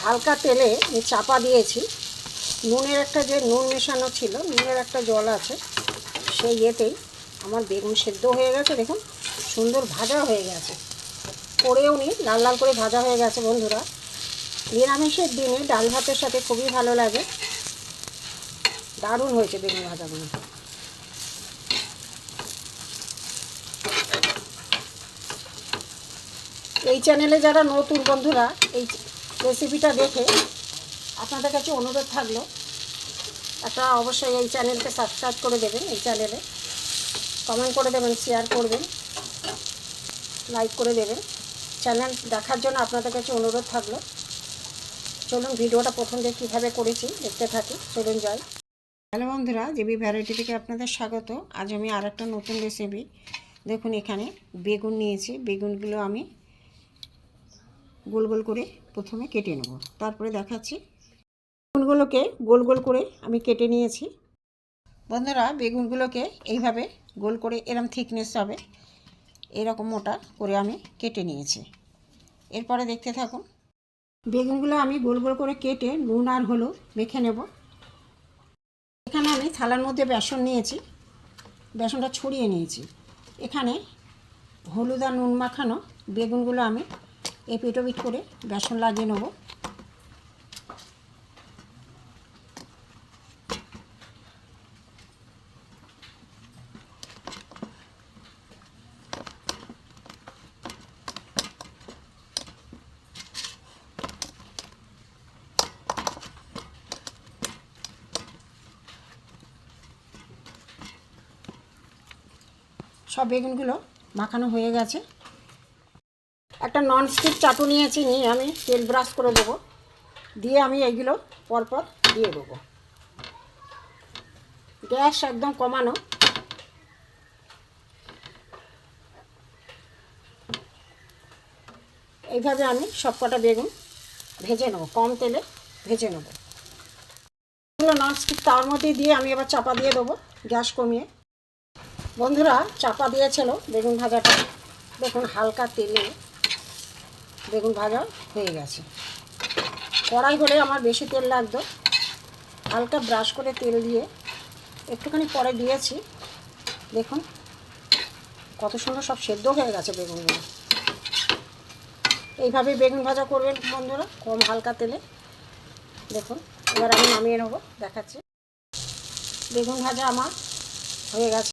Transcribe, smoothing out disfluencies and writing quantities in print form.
হালকা তেলে চাপা দিয়েছি। নুনের একটা যে নুন মেশানো ছিল, নুনের একটা জল আছে, সেই ইয়েতেই আমার বেগুন সেদ্ধ হয়ে গেছে। দেখুন সুন্দর ভাজা হয়ে গেছে, করেও নি লাল লাল করে ভাজা হয়ে গেছে। বন্ধুরা, নিরামিষের দিনে ডাল ভাতের সাথে খুবই ভালো লাগে। দারুণ হয়েছে বেগুন ভাজাগুলো। এই চ্যানেলে যারা নতুন বন্ধুরা, এই রেসিপিটা দেখে আপনাদের কাছে অনুরোধ থাকলো, একটা অবশ্যই এই চ্যানেলকে সাবস্ক্রাইব করে দেবেন। এই চ্যানেলে কমেন্ট করে দেবেন, শেয়ার করবেন, লাইক করে দেবেন। চ্যানেল দেখার জন্য আপনাদের কাছে অনুরোধ থাকলো। চলুন ভিডিওটা প্রথম থেকে কীভাবে করেছি দেখতে থাকি। চলুন যাই। হ্যালো বন্ধুরা, জেবি ভ্যারাইটি থেকে আপনাদের স্বাগত। আজ আমি আর একটা নতুন রেসিপি। দেখুন এখানে বেগুন নিয়েছি। বেগুনগুলো আমি গোল গোল করে প্রথমে কেটে নেব, তারপরে দেখাচ্ছি। বেগুনগুলোকে গোল গোল করে আমি কেটে নিয়েছি। বন্ধুরা, বেগুনগুলোকে এইভাবে গোল করে এরকম থিকনেস হবে, এরকম মোটা করে আমি কেটে নিয়েছি। এরপরে দেখতে থাকুন। বেগুনগুলো আমি গোল গোল করে কেটে নুন আর হলুদ মেখে নেব। এখানে আমি থালার মধ্যে বেসন নিয়েছি, বেসনটা ছড়িয়ে নিয়েছি। এখানে হলুদ আর নুন মাখানো বেগুনগুলো আমি এপিট ওপিট করে বেসন লাগিয়ে নেব। সব বেগুনগুলো মাখানো হয়ে গেছে। একটা ননস্টিক চাটু নিয়েছি, নিয়ে আমি তেল ব্রাশ করে দেবো, দিয়ে আমি এইগুলো পরপর দিয়ে দেবো। গ্যাস একদম কমানো। এইভাবে আমি সবকটা বেগুন ভেজে নেবো, কম তেলে ভেজে নেবো। এগুলো ননস্টিক তাওয়ার মধ্যে দিয়ে আমি এবার চাপা দিয়ে দেবো, গ্যাস কমিয়ে। বন্ধুরা, চাপা দিয়েছিল বেগুন ভাজাটা, দেখুন হালকা তেলে বেগুন ভাজা হয়ে গেছে। কড়াই হলে আমার বেশি তেল লাগতো, হালকা ব্রাশ করে তেল দিয়ে একটুখানি পরে দিয়েছি। দেখুন কত সুন্দর সব সেদ্ধ হয়ে গেছে বেগুনগুলো। এইভাবে বেগুন ভাজা করবেন বন্ধুরা, কম হালকা তেলে। দেখুন এবার আমি নামিয়ে নেবো, দেখাচ্ছি। বেগুন ভাজা আমার হয়ে গেছে।